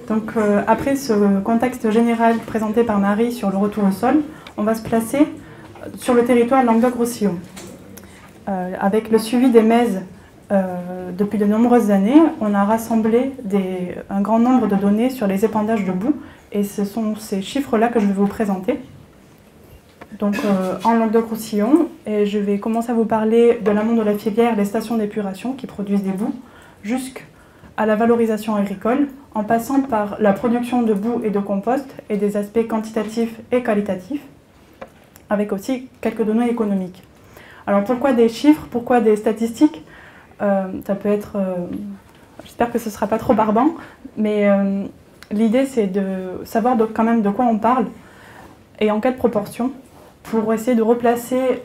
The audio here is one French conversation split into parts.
Donc après ce contexte général présenté par Marie sur le retour au sol, on va se placer sur le territoire Languedoc-Roussillon. Avec le suivi des maises depuis de nombreuses années, on a rassemblé un grand nombre de données sur les épandages de boue et ce sont ces chiffres-là que je vais vous présenter. Donc en Languedoc-Roussillon, et je vais commencer à vous parler de l'amont de la filière, les stations d'épuration qui produisent des boues, jusqu'à la valorisation agricole, en passant par la production de boue et de compost et des aspects quantitatifs et qualitatifs, avec aussi quelques données économiques. Alors pourquoi des chiffres, pourquoi des statistiques? Ça peut être, j'espère que ce ne sera pas trop barbant, mais l'idée c'est de savoir quand même de quoi on parle et en quelle proportion, pour essayer de replacer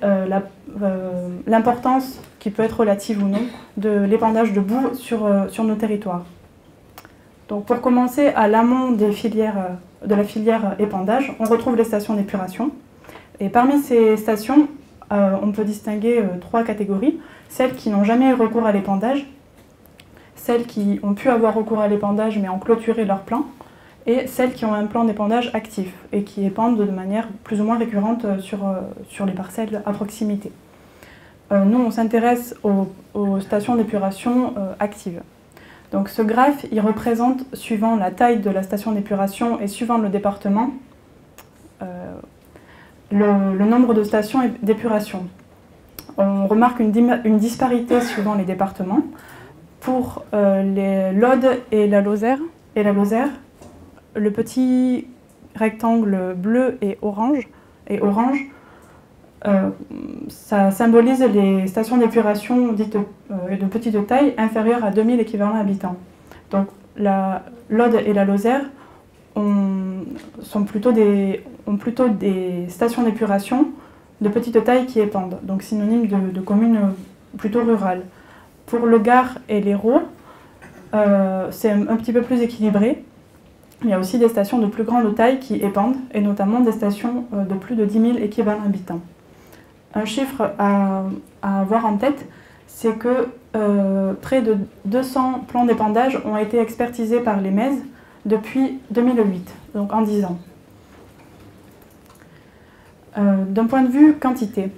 l'importance qui peut être relative ou non de l'épandage de boue sur nos territoires. Donc pour commencer, à l'amont de la filière épandage, on retrouve les stations d'épuration. Et parmi ces stations, on peut distinguer trois catégories. Celles qui n'ont jamais eu recours à l'épandage, celles qui ont pu avoir recours à l'épandage mais ont clôturé leur plan, et celles qui ont un plan d'épandage actif et qui épandent de manière plus ou moins récurrente sur les parcelles à proximité. Nous, on s'intéresse aux stations d'épuration actives. Donc ce graphe, il représente, suivant la taille de la station d'épuration et suivant le département, le nombre de stations d'épuration. On remarque une disparité suivant les départements. Pour l'Aude et la Lozère, le petit rectangle bleu et orange, ça symbolise les stations d'épuration dites de petite taille inférieures à 2000 équivalents habitants. Donc l'Aude et la Lozère ont plutôt des stations d'épuration de petite taille qui épandent, donc synonyme de communes plutôt rurales. Pour le Gard et l'Hérault, c'est un petit peu plus équilibré. Il y a aussi des stations de plus grande taille qui épandent, et notamment des stations de plus de 10 000 équivalents habitants. Un chiffre à avoir en tête, c'est que près de 200 plans d'épandage ont été expertisés par les MES depuis 2008, donc en 10 ans. D'un point de vue quantité,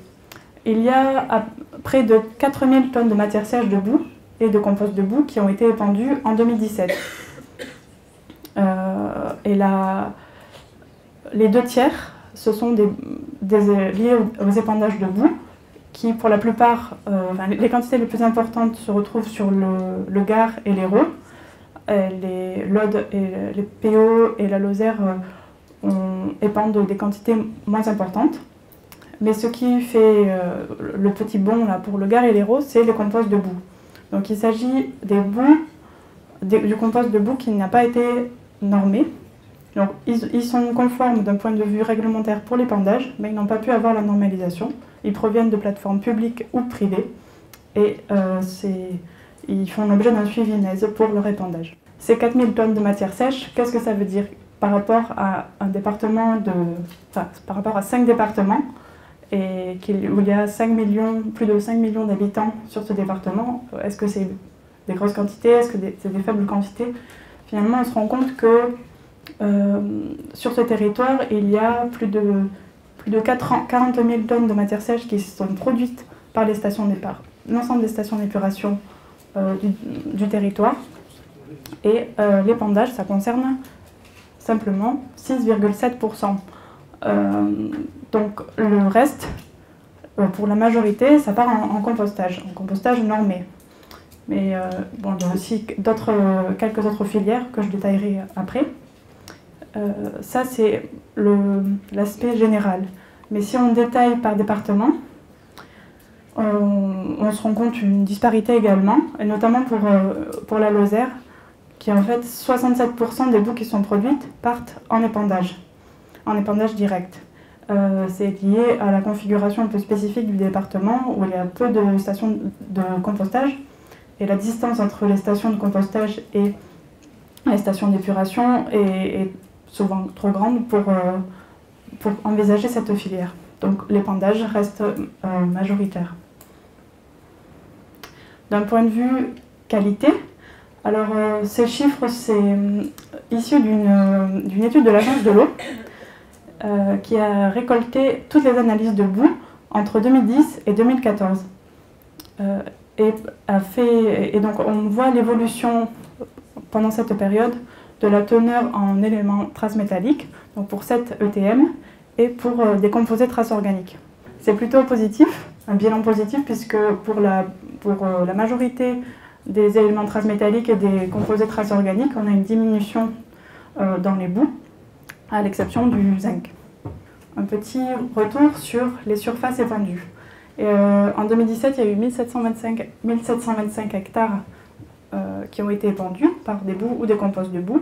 il y a près de 4000 tonnes de matière sèche de boue et de compost de boue qui ont été épandues en 2017. Et les 2 tiers, ce sont liés aux épandages de boue qui, pour la plupart, les quantités les plus importantes se retrouvent sur le Gard et l'Hérault. L'Aude, les PO et la Lozère épandent des quantités moins importantes. Mais ce qui fait le petit bond là, pour le Gard et l'Hérault, c'est les composts de boue. Donc il s'agit du compost de boue qui n'a pas été normé. Donc ils sont conformes d'un point de vue réglementaire pour l'épandage, mais ils n'ont pas pu avoir la normalisation. Ils proviennent de plateformes publiques ou privées et ils font l'objet d'un suivi NES pour leur épandage. Ces 4000 tonnes de matière sèche, qu'est-ce que ça veut dire par rapport à par rapport à 5 départements et où il y a plus de 5 millions d'habitants sur ce département? Est-ce que c'est des grosses quantités? Est-ce que c'est des faibles quantités? Finalement, on se rend compte que sur ce territoire, il y a plus de 40 000 tonnes de matière sèche qui sont produites par l'ensemble des stations d'épuration du territoire. Et l'épandage, ça concerne simplement 6,7%. Donc le reste, pour la majorité, ça part en compostage normé. Mais bon, il y a aussi quelques autres filières que je détaillerai après. Ça, c'est l'aspect général. Mais si on détaille par département, on se rend compte d'une disparité également, et notamment pour la Lozère, qui en fait 67% des boues qui sont produites partent en épandage direct. C'est lié à la configuration un peu spécifique du département où il y a peu de stations de compostage et la distance entre les stations de compostage et les stations d'épuration est souvent trop grande pour envisager cette filière. Donc l'épandage reste majoritaire. D'un point de vue qualité, Alors, ces chiffres, c'est issu d'une étude de l'Agence de l'eau qui a récolté toutes les analyses de boue entre 2010 et 2014. Et donc, on voit l'évolution pendant cette période de la teneur en éléments traces métalliques, donc pour 7 ETM, et pour des composés traces organiques. C'est plutôt positif, un bilan positif, puisque pour la majorité des éléments traces métalliques et des composés traces organiques, on a une diminution dans les boues, à l'exception du zinc. Un petit retour sur les surfaces étendues. En 2017, il y a eu 1725 hectares qui ont été épandus par des boues ou des composts de boue.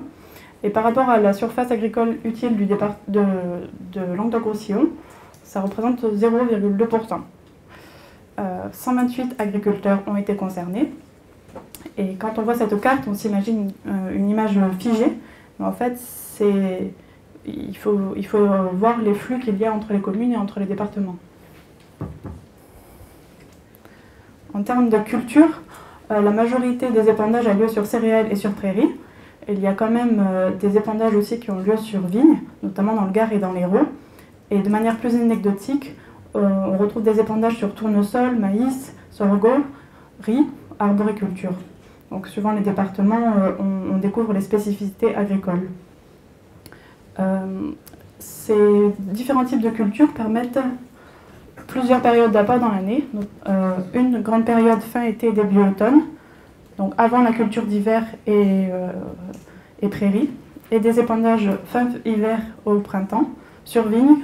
Et par rapport à la surface agricole utile du départ de Languedoc-Roussillon, ça représente 0,2%. 128 agriculteurs ont été concernés. Et quand on voit cette carte, on s'imagine une image figée. Mais en fait, il faut voir les flux qu'il y a entre les communes et entre les départements. En termes de culture, la majorité des épandages a lieu sur céréales et sur prairies. Il y a quand même des épandages aussi qui ont lieu sur vignes, notamment dans le Gard et dans l'Hérault. Et de manière plus anecdotique, on retrouve des épandages sur tournesol, maïs, sorgho, riz, arboriculture. Donc suivant les départements, on découvre les spécificités agricoles. Ces différents types de cultures permettent plusieurs périodes d'appât dans l'année. Une grande période fin été, début automne, donc avant la culture d'hiver et prairies, et des épandages fin hiver au printemps, sur vignes,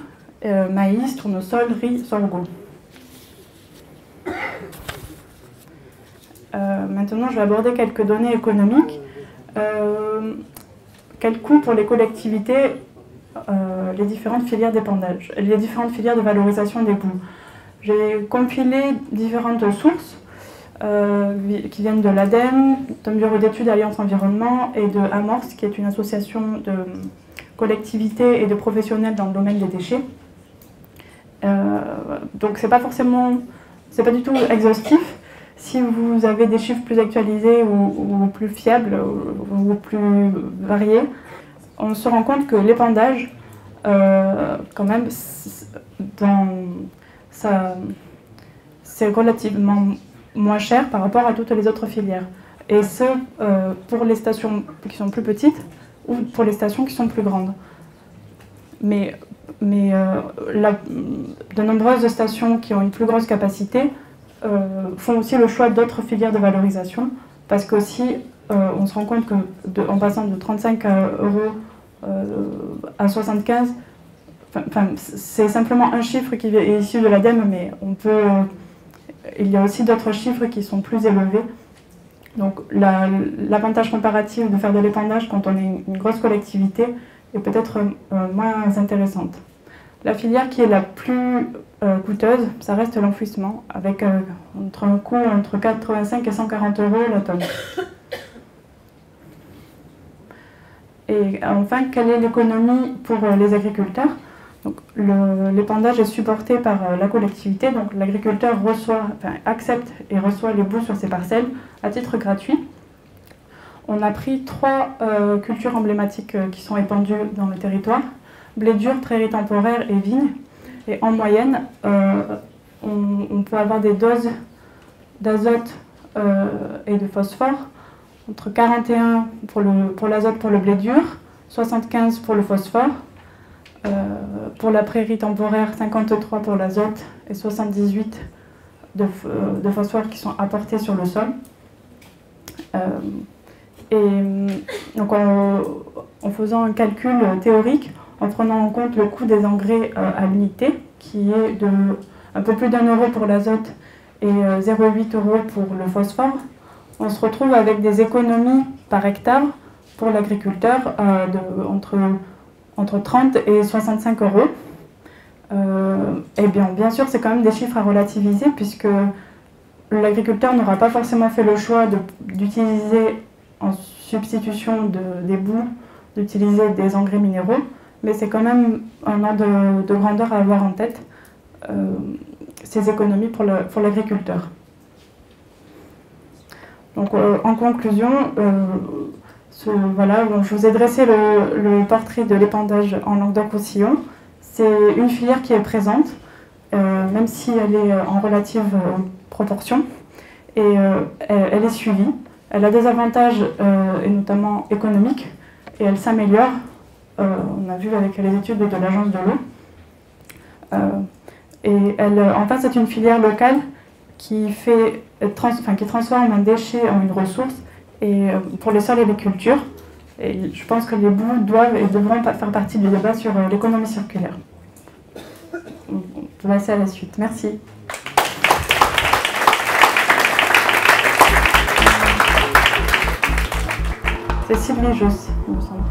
maïs, tournesol, riz, sorgho. Maintenant, je vais aborder quelques données économiques. Quel coût pour les collectivités les différentes filières d'épandage, les différentes filières de valorisation des boues. J'ai compilé différentes sources qui viennent de l'ADEME, d'un bureau d'études Alliance Environnement et de Amorce, qui est une association de collectivités et de professionnels dans le domaine des déchets. Donc c'est pas du tout exhaustif. Si vous avez des chiffres plus actualisés ou plus fiables ou plus variés, on se rend compte que l'épandage, quand même, c'est relativement moins cher par rapport à toutes les autres filières. Et ce, pour les stations qui sont plus petites ou pour les stations qui sont plus grandes. Mais de nombreuses stations qui ont une plus grosse capacité font aussi le choix d'autres filières de valorisation, parce qu'aussi, on se rend compte qu'en passant de 35 euros à 75, c'est simplement un chiffre qui est issu de l'ADEME, mais il y a aussi d'autres chiffres qui sont plus élevés. Donc l'avantage comparatif de faire de l'épandage quand on est une grosse collectivité est peut-être moins intéressante. La filière qui est la plus coûteuse, ça reste l'enfouissement, avec un coût entre 85 et 140 euros la tonne. Et enfin, quelle est l'économie pour les agriculteurs? L'épandage est supporté par la collectivité, donc l'agriculteur accepte et reçoit les boues sur ses parcelles à titre gratuit. On a pris 3 cultures emblématiques qui sont épandues dans le territoire: blé dur, prairies temporaires et vignes. Et en moyenne, on peut avoir des doses d'azote et de phosphore entre 41 pour l'azote pour le blé dur, 75 pour le phosphore, pour la prairie temporaire 53 pour l'azote et 78 de phosphore qui sont apportés sur le sol. Donc en faisant un calcul théorique, en prenant en compte le coût des engrais à l'unité, qui est de un peu plus d'1 euro pour l'azote et 0,8 euros pour le phosphore, on se retrouve avec des économies par hectare pour l'agriculteur entre 30 et 65 euros. Et bien sûr, c'est quand même des chiffres à relativiser, puisque l'agriculteur n'aura pas forcément fait le choix d'utiliser en substitution des boues, d'utiliser des engrais minéraux, mais c'est quand même un ordre de grandeur à avoir en tête, ces économies pour l'agriculteur. Donc, en conclusion, voilà, je vous ai dressé le portrait de l'épandage en Languedoc-Roussillon. C'est une filière qui est présente, même si elle est en relative proportion, et elle est suivie. Elle a des avantages, et notamment économiques, et elle s'améliore. On a vu avec les études de l'Agence de l'eau. Et en fait, c'est une filière locale qui transforme un déchet en une ressource et pour les sols et les cultures. Et je pense que les boues doivent et devront faire partie du débat sur l'économie circulaire. On peut passer à la suite. Merci. C'est Sylvie Josse, il me semble.